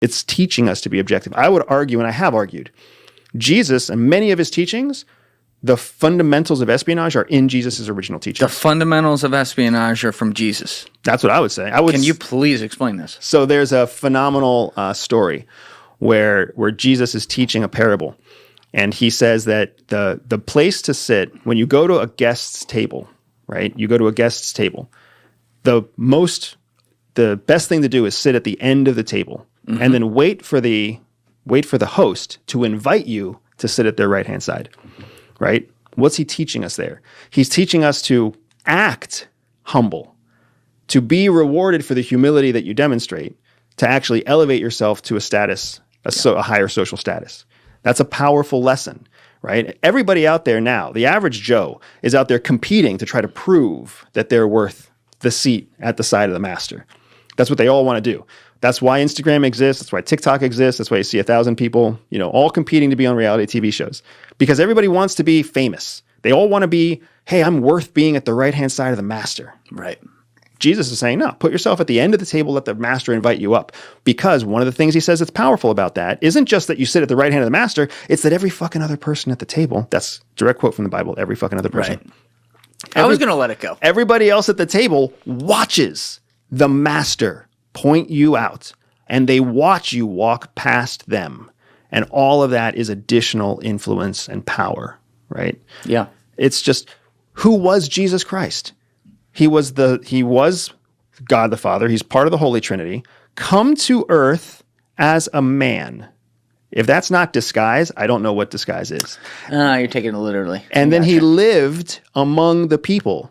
It's teaching us to be objective. I would argue, and I have argued, Jesus and many of his teachings, the fundamentals of espionage are in Jesus' original teachings. The fundamentals of espionage are from Jesus. That's what I would say. Can you please explain this? So there's a phenomenal story where Jesus is teaching a parable, and he says that the place to sit when you go to a guest's table, right? You go to a guest's table. The best thing to do is sit at the end of the table, and then wait for the host to invite you to sit at their right-hand side, right? What's he teaching us there? He's teaching us to act humble, to be rewarded for the humility that you demonstrate, to actually elevate yourself to a status, a higher social status. That's a powerful lesson, right? Everybody out there now, the average Joe, is out there competing to try to prove that they're worth the seat at the side of the master. That's what they all want to do. That's why Instagram exists. That's why TikTok exists. That's why you see 1,000 people, all competing to be on reality TV shows. Because everybody wants to be famous. They all want to be, hey, I'm worth being at the right-hand side of the master. Right. Jesus is saying, no, put yourself at the end of the table, let the master invite you up. Because one of the things he says that's powerful about that isn't just that you sit at the right hand of the master, it's that every fucking other person at the table, that's direct quote from the Bible, every fucking other person. Right. I was going to let it go. Everybody else at the table watches the master point you out, and they watch you walk past them. And all of that is additional influence and power, right? Yeah. It's just, who was Jesus Christ? He was God the Father. He's part of the Holy Trinity, come to earth as a man. If that's not disguise, I don't know what disguise is. You're taking it literally. And then he lived among the people,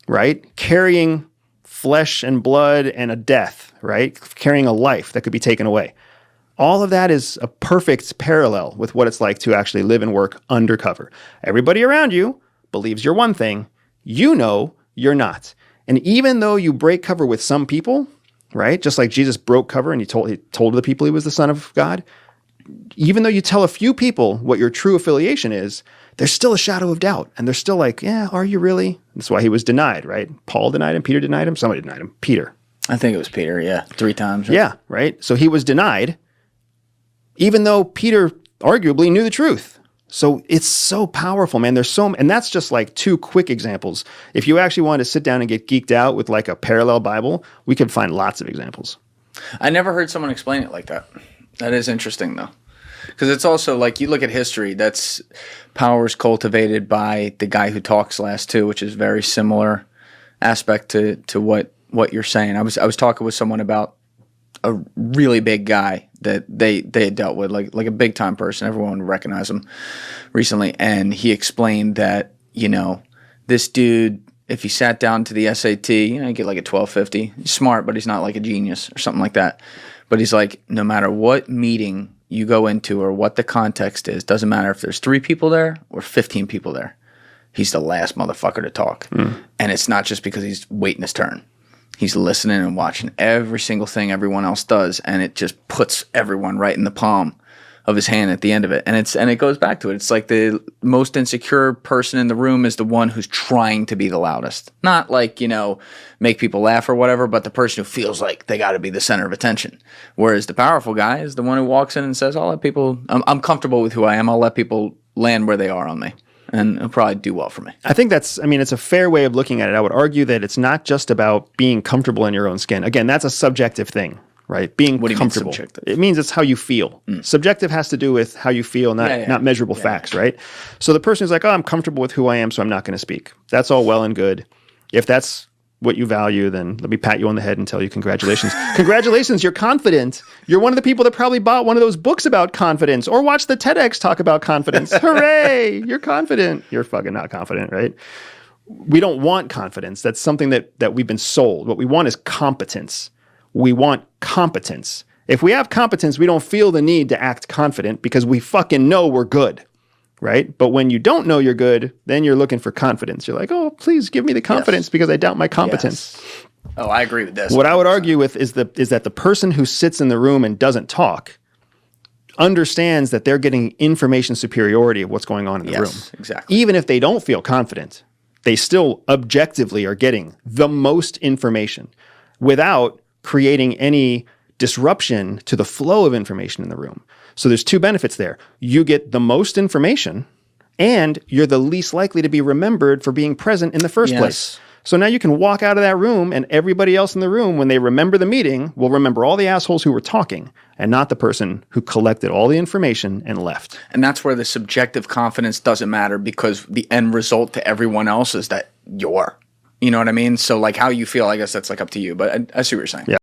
right? Carrying flesh and blood and a death, right? Carrying a life that could be taken away. All of that is a perfect parallel with what it's like to actually live and work undercover. Everybody around you believes you're one thing. You know you're not. And even though you break cover with some people, right? Just like Jesus broke cover and he told the people he was the Son of God. Even though you tell a few people what your true affiliation is, there's still a shadow of doubt. And they're still like, yeah, are you really? That's why he was denied, right? Paul denied him. Peter denied him. Somebody denied him. Peter. I think it was Peter, yeah. 3 times. Right? Yeah, right? So he was denied, even though Peter arguably knew the truth. So it's so powerful, man. And that's just like 2 quick examples. If you actually wanted to sit down and get geeked out with like a parallel Bible, we could find lots of examples. I never heard someone explain it like that. That is interesting, though. Because it's also like, you look at history, that's powers cultivated by the guy who talks last too, which is very similar aspect to what you're saying. I was talking with someone about a really big guy that they had dealt with, like a big time person. Everyone would recognize him recently. And he explained that, this dude, if he sat down to the SAT, he'd get like a 1250. He's smart, but he's not like a genius or something like that. But he's like, no matter what meeting you go into or what the context is, doesn't matter if there's 3 people there or 15 people there. He's the last motherfucker to talk. And it's not just because he's waiting his turn. He's listening and watching every single thing everyone else does, and it just puts everyone right in the palm of his hand at the end of it. And it goes back to it. It's like the most insecure person in the room is the one who's trying to be the loudest. Not like, make people laugh or whatever, but the person who feels like they got to be the center of attention. Whereas the powerful guy is the one who walks in and says, I'm comfortable with who I am. I'll let people land where they are on me. And it'll probably do well for me. I think it's a fair way of looking at it. I would argue that it's not just about being comfortable in your own skin. Again, that's a subjective thing, right? Being comfortable. It means it's how you feel. Subjective has to do with how you feel, not measurable facts, right? So the person is like, I'm comfortable with who I am, so I'm not going to speak. That's all well and good. If that's what you value, then let me pat you on the head and tell you congratulations. Congratulations, you're confident. You're one of the people that probably bought one of those books about confidence or watched the TEDx talk about confidence. Hooray, you're confident. You're fucking not confident, right? We don't want confidence. That's something that we've been sold. What we want is competence. We want competence. If we have competence, we don't feel the need to act confident because we fucking know we're good. Right? But when you don't know you're good, then you're looking for confidence. You're like, oh, please give me the confidence because I doubt my competence. Yes. Oh, I agree with this. What I would argue with is that the person who sits in the room and doesn't talk understands that they're getting information superiority of what's going on in the room. Exactly. Even if they don't feel confident, they still objectively are getting the most information without creating any disruption to the flow of information in the room. So there's two benefits there. You get the most information, and you're the least likely to be remembered for being present in the first place. So now you can walk out of that room, and everybody else in the room, when they remember the meeting, will remember all the assholes who were talking and not the person who collected all the information and left. And that's where the subjective confidence doesn't matter, because the end result to everyone else is that you're. You know what I mean? So like how you feel, I guess that's like up to you. But I see what you're saying. Yeah.